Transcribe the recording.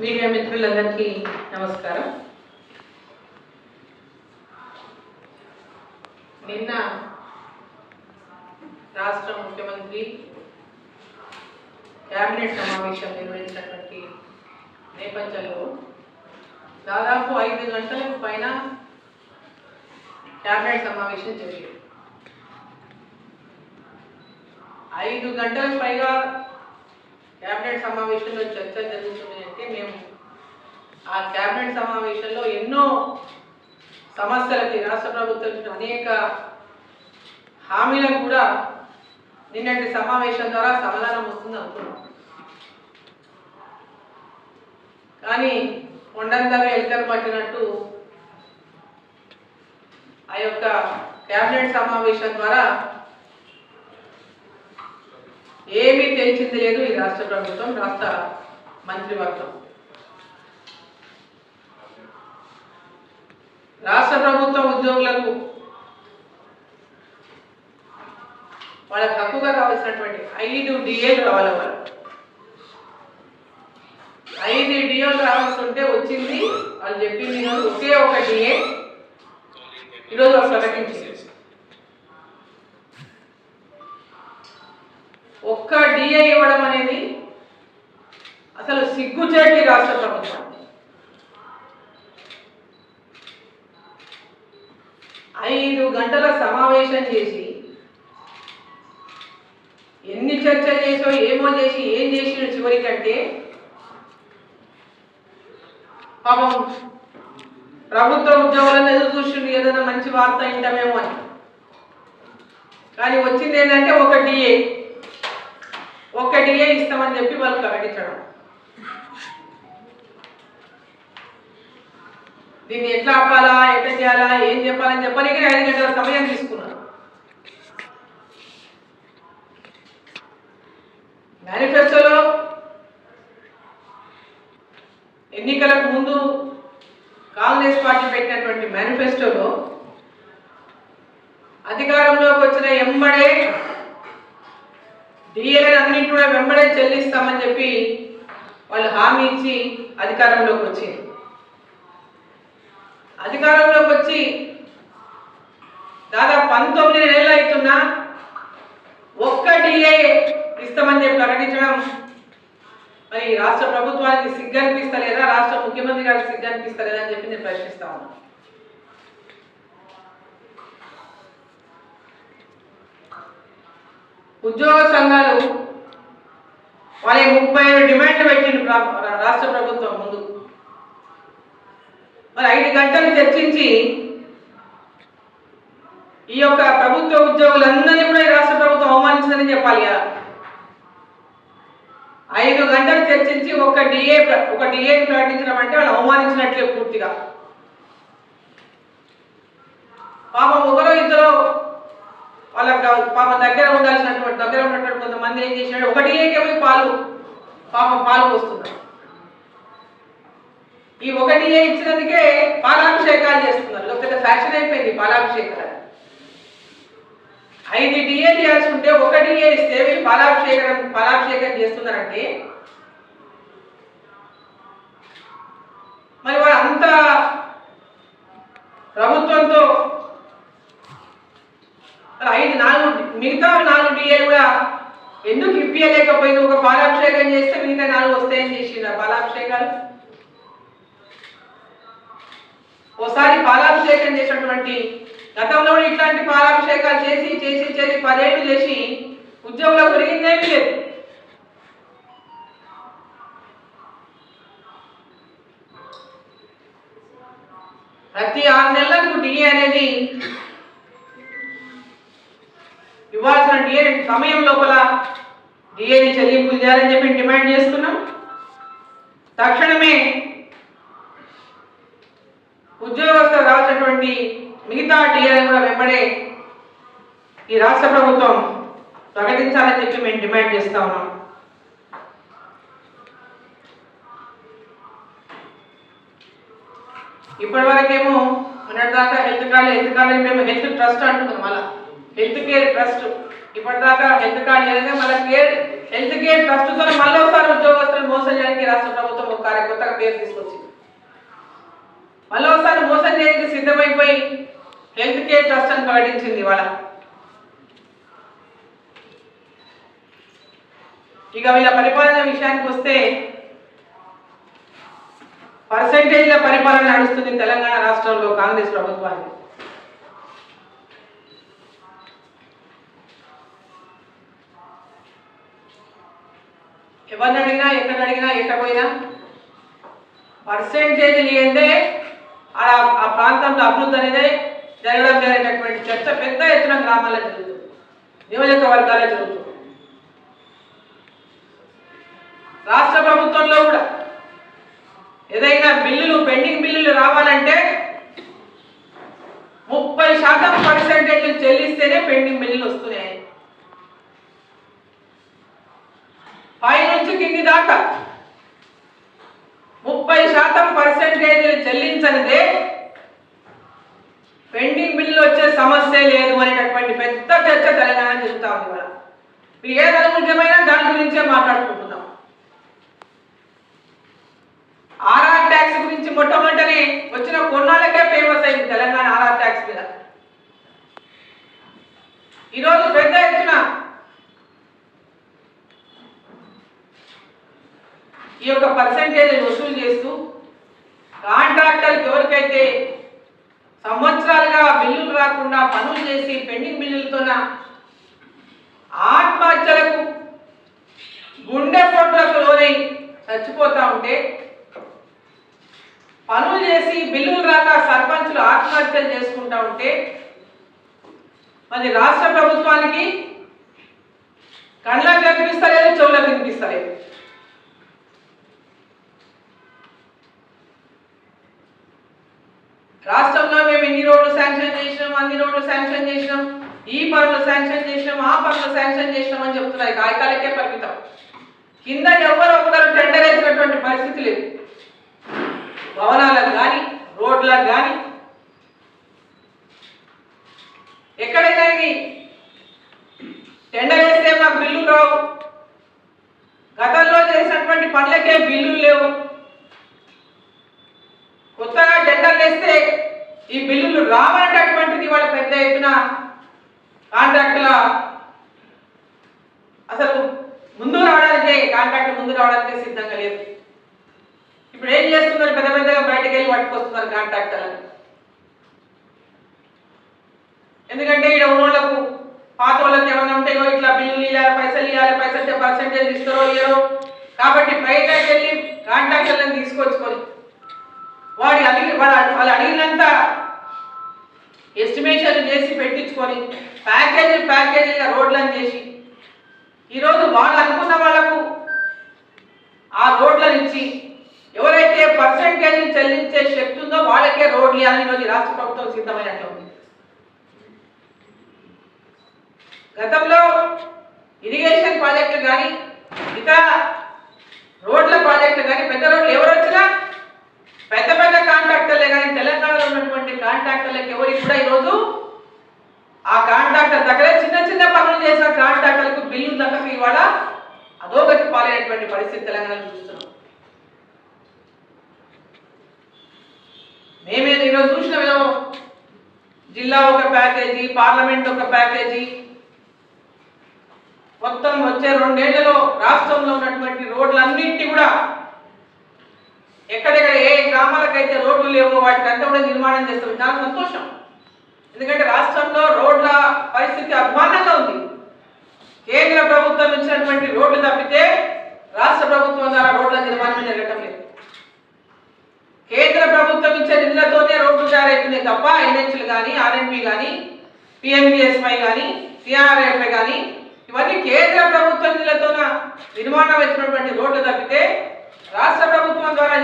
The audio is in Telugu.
మీడియా మిత్రులందరికీ నమస్కారం. నిన్న రాష్ట్ర ముఖ్యమంత్రి కేబినెట్ సమావేశం నిర్వహించినటువంటి నేపథ్యంలో దాదాపు 5 గంటలకు పైన కేబినెట్ సమావేశం జరిగింది. 5 గంటలకు పైగా కేబినెట్ సమావేశంలో చర్చ జరుగుతుంది అంటే మేము ఆ కేబినెట్ సమావేశంలో ఎన్నో సమస్యలకి రాష్ట్ర ప్రభుత్వం అనేక హామీలకు కూడా నిన్నటి సమావేశం ద్వారా సమాధానం వస్తుంది అనుకున్నాం. కానీ కొండంతగా ఎలుకలు పట్టినట్టు ఆ యొక్క కేబినెట్ సమావేశం ద్వారా ఏమీ తెలిసింది లేదు ఈ రాష్ట్ర ప్రభుత్వం, రాష్ట్ర మంత్రివర్గం. రాష్ట్ర ప్రభుత్వ ఉద్యోగులకు వాళ్ళకి హక్కుగా కావాల్సినటువంటి 5 డిఏలు రావాలి. వాళ్ళు 5 డిఏలు రావాల్సి ఉంటే వచ్చింది. వాళ్ళు చెప్పింది ఒకే ఒక డిఏ ఈరోజు వాళ్ళు ప్రకటించింది. ఒక్క డిఏ ఇవ్వడం అనేది అసలు సిగ్గుచేటి రాష్ట్ర ప్రభుత్వం. ఐదు గంటల సమావేశం చేసి ఎన్ని చర్చ చేసో ఏమో చేసి ఏం చేసిన చివరికంటే పాపం ప్రభుత్వ ఉద్యోగులను ఎదురు చూసిండు ఏదైనా మంచి వార్త వింటామేమో అని. కానీ వచ్చింది ఏంటంటే ఒక డిఏ ఇస్తామని చెప్పి వాళ్ళు ప్రకటించడం. దీన్ని ఎట్లా ఆపాలా, ఎట్లా చేయాలా, ఏం చెప్పాలని చెప్పడానికి 5 గంటల సమయం తీసుకున్నారు. మేనిఫెస్టోలో ఎన్నికలకు ముందు కాంగ్రెస్ పార్టీ పెట్టినటువంటి మేనిఫెస్టోలో అధికారంలోకి వచ్చిన ఎంబడే డిఏలను అన్నింటి కూడా వెంబడే చెల్లిస్తామని చెప్పి వాళ్ళు హామీ ఇచ్చి అధికారంలోకి వచ్చింది. అధికారంలోకి వచ్చి దాదాపు 19 నెలలు అవుతున్నా ఒక్క డిఏ ఇస్తామని చెప్పి ప్రకటించడం మరి రాష్ట్ర ప్రభుత్వానికి సిగ్గు అనిపిస్తలేదా, రాష్ట్ర ముఖ్యమంత్రి గారికి సిగ్గు అనిపిస్తలేదా అని చెప్పి నేను ప్రశ్నిస్తా ఉన్నాను. ఉద్యోగ సంఘాలు వాళ్ళ 37 డిమాండ్లు పెట్టింది రాష్ట్ర ప్రభుత్వం ముందు. మరి 5 గంటలు చర్చించి ఈ యొక్క ప్రభుత్వ ఉద్యోగులందరినీ కూడా రాష్ట్ర ప్రభుత్వం అవమానించిందని చెప్పాలి కదా. 5 గంటలు చర్చించి ఒక డిఏ ప్రకటించడం అంటే వాళ్ళు అవమానించినట్లే పూర్తిగా. పాపం ఒకరో ఇద్దరు వాళ్ళ పాపం దగ్గర ఉన్నటువంటి కొంతమంది ఏం చేసినాడు, ఒక డిఏకే పోయి పాలు పోస్తున్నారు. ఈ ఒక డిఏ ఇచ్చినందుకే పాలాభిషేకాలు చేస్తున్నారు. లేకపోతే ఫ్యాషన్ అయిపోయింది పాలాభిషేకాలు. 5 డిఏలు చేయాల్సి ఉంటే ఒక డిఏ ఇస్తే వీళ్ళు పాలాభిషేకం చేస్తున్నారంటే మరి వాళ్ళు అంత ప్రభుత్వంతో మిగతా 4 డిఏలు కూడా ఎందుకు ఇప్పించలేకపోయింది? ఒక పాలాభిషేకం చేస్తే మిగతా 4 వస్తాయని చేసిండ్రు ఆ పాలాభిషేకాలు. ఓసారి పాలాభిషేకం చేసినటువంటి గతంలో ఇట్లాంటి పాలాభిషేకాలు చేసి 10 ఏళ్ళు చేసి ఉద్యోగులకు పెరిగిందేమీ లేదు. ప్రతి 6 నెలలకు డిఏ అనేది ఇవ్వాల్సిన డిఏ సమయం లోపల డిఏని చెల్లింపులు చేయాలని చెప్పి డిమాండ్ చేస్తున్నాం. తక్షణమే ఉద్యోగస్తులు రావాల్సినటువంటి మిగతా డిఏలను కూడా వెంబడే ఈ రాష్ట్ర ప్రభుత్వం ప్రకటించాలని చెప్పి మేము డిమాండ్ చేస్తా ఉన్నాం. ఇప్పటి వరకేమో మొన్నటిదాకా హెల్త్ కార్డు మేము హెల్త్ ట్రస్ట్ అంటున్నాం. మళ్ళీ హెల్త్ కేర్ ట్రస్ట్ ఇప్పటిదాకా హెల్త్ కార్డు లేదా మళ్ళీ హెల్త్ కేర్ ట్రస్ట్ తో మళ్ళీ ఒకసారి ఉద్యోగస్తులను మోసం చేయడానికి రాష్ట్ర ప్రభుత్వం ఒక కొత్తగా పేరు తీసుకొచ్చింది. మళ్ళీ ఒకసారి మోసం చేయడానికి సిద్ధమైపోయి హెల్త్ కేర్ ట్రస్ట్ అని ప్రకటించింది ఇవాళ. ఇక వీళ్ళ పరిపాలన విషయానికి వస్తే పర్సెంటేజ్ల పరిపాలన నడుస్తుంది తెలంగాణ రాష్ట్రంలో కాంగ్రెస్ ప్రభుత్వానికి. ఎవరిని అడిగినా ఎక్కడ అడిగినా ఎట్టపోయినా పర్సెంటేజ్ లేదే ఆ ప్రాంతంలో అభివృద్ధి అనేది జరగడం జరిగేటటువంటి చర్చ పెద్ద ఎత్తున గ్రామాల్లో జరుగుతుంది, నియోజకవర్గాల్లో జరుగుతుంది. రాష్ట్ర ప్రభుత్వంలో కూడా ఏదైనా బిల్లులు పెండింగ్ బిల్లులు రావాలంటే 30% పర్సెంటేజ్ చెల్లిస్తేనే పెండింగ్ బిల్లులు వస్తున్నాయి. పై నుంచి కింది దాకా 30% పర్సెంటేజ్ చెల్లించనిదే పెండింగ్ బిల్లు వచ్చే సమస్య లేదు అనేటటువంటి పెద్ద చర్చ తెలంగాణ జరుగుతా ఉంది. కూడా మీరు ఏ దాని ముఖ్యమైన దాని గురించే మాట్లాడుకుంటున్నాం. ఆర్ఆర్ ట్యాక్స్ గురించి మొట్టమొదటనే వచ్చిన కొన్నాళ్ళకే ఫేమస్ అయింది తెలంగాణ ఆర్ఆర్ ట్యాక్స్ మీద. ఈరోజు పెద్ద ఎత్తున ఈ యొక్క పర్సెంటేజ్ వసూలు చేస్తూ కాంట్రాక్టర్కి ఎవరికైతే సంవత్సరాలుగా బిల్లులు రాకుండా పనులు చేసి పెండింగ్ బిల్లులతోన ఆత్మహత్యలకు గుండె పొట్టులకు లోనై చచ్చిపోతా ఉంటే, పనులు చేసి బిల్లులు రాక సర్పంచులు ఆత్మహత్యలు చేసుకుంటా ఉంటే మరి రాష్ట్ర ప్రభుత్వానికి కళ్ళకు కనిపిస్తలేదు, చెవులకు వినిపిస్తలేదు. రాష్ట్రంలో మేము ఇన్ని రోడ్లు శాంక్షన్ చేసినాం, అన్ని రోడ్లు శాంక్షన్ చేసినాం, ఈ పనులు శాంక్షన్ చేసినాం, ఆ పనులు శాంక్షన్ చేసినాం అని చెప్తున్నాయి. కాగితాలకే పరిమితం. కింద ఎవరు ఒకరు టెండర్ వేసినటువంటి పరిస్థితి లేదు. భవనాలకు కానీ రోడ్లకు కానీ ఎక్కడైనా టెండర్ వేస్తే మాకు బిల్లులు రావు, గతంలో చేసినటువంటి పనులకే బిల్లులు లేవు, కొత్తగా టెండర్లు వేస్తే ఈ బిల్లులు రావనేటటువంటిది వాళ్ళ పెద్ద ఎత్తున కాంట్రాక్టుల అసలు ముందు రావడానికే సిద్ధంగా లేదు. ఇప్పుడు ఏం చేస్తున్నారు? పెద్ద పెద్దగా బయటకు వెళ్ళి పట్టుకొస్తున్నారు కాంట్రాక్టర్లను. ఎందుకంటే ఇక్కడ ఉన్నోళ్లకు పాత వాళ్ళకి ఏమైనా ఉంటాయో ఇట్లా బిల్లులు ఇవ్వాలి, పైసలు పర్సెంటేజ్ ఇస్తారో ఇయ్యరో, కాబట్టి బయటకు వెళ్ళి కాంట్రాక్టర్లను తీసుకొచ్చుకొని వాళ్ళు అడిగినంత ఎస్టిమేషన్ చేసి పెట్టించుకొని ప్యాకేజీగా రోడ్లను చేసి ఈరోజు వాళ్ళు అనుకున్న వాళ్లకు ఆ రోడ్లను ఇచ్చి ఎవరైతే పర్సెంటేజ్ చెల్లించే శక్తి ఉందో వాళ్ళకే రోడ్లు ఇవ్వాలని ఈరోజు రాష్ట్ర ప్రభుత్వం సిద్ధమైనట్లు ఉంది. గతంలో ఇరిగేషన్ ప్రాజెక్టులు కానీ ఇతర రోడ్ల ప్రాజెక్టులు కానీ పెద్ద రోడ్లు ఎవరు వచ్చినా పెద్ద పెద్ద కాంట్రాక్టర్లే, కానీ తెలంగాణలో ఉన్నటువంటి కాంట్రాక్టర్లకు ఎవరికి కూడా ఈరోజు ఆ కాంట్రాక్టర్ దగ్గర చిన్న చిన్న పనులు చేసిన కాంట్రాక్టర్లకు బిల్లు దక్కక ఇవాళ అధోగతి పాలైనటువంటి పరిస్థితి తెలంగాణలో చూస్తున్నాం. మేమేదో ఈరోజు చూసినామేమో జిల్లా ఒక ప్యాకేజీ, పార్లమెంట్ ఒక ప్యాకేజీ, మొత్తం వచ్చే 2 ఏళ్లలో రాష్ట్రంలో ఉన్నటువంటి రోడ్లన్నింటినీ కూడా ఎక్కడెక్కడ ఏ గ్రామాలకైతే రోడ్లు లేవో వాటికంతా కూడా నిర్మాణం చేస్తాం. చాలా సంతోషం. ఎందుకంటే రాష్ట్రంలో రోడ్ల పరిస్థితి అధ్వానంగా ఉంది. కేంద్ర ప్రభుత్వం ఇచ్చినటువంటి రోడ్లు తప్పితే రాష్ట్ర ప్రభుత్వం ద్వారా రోడ్ల నిర్మాణం జరగటం లేదు. కేంద్ర ప్రభుత్వం ఇచ్చే నిధులతోనే రోడ్లు తయారవుతున్నాయి తప్ప ఎన్హెచ్లు కానీ, ఆర్ఎన్పి కానీ, పిఎంపిఎస్వై కానీ, సిఆర్ఎఫ్ఐ కానీ ఇవన్నీ కేంద్ర ప్రభుత్వం నిధులతోన నిర్మాణం అవుతున్నటువంటి రోడ్లు తప్పితే రాష్ట్ర ప్రభుత్వం ద్వారా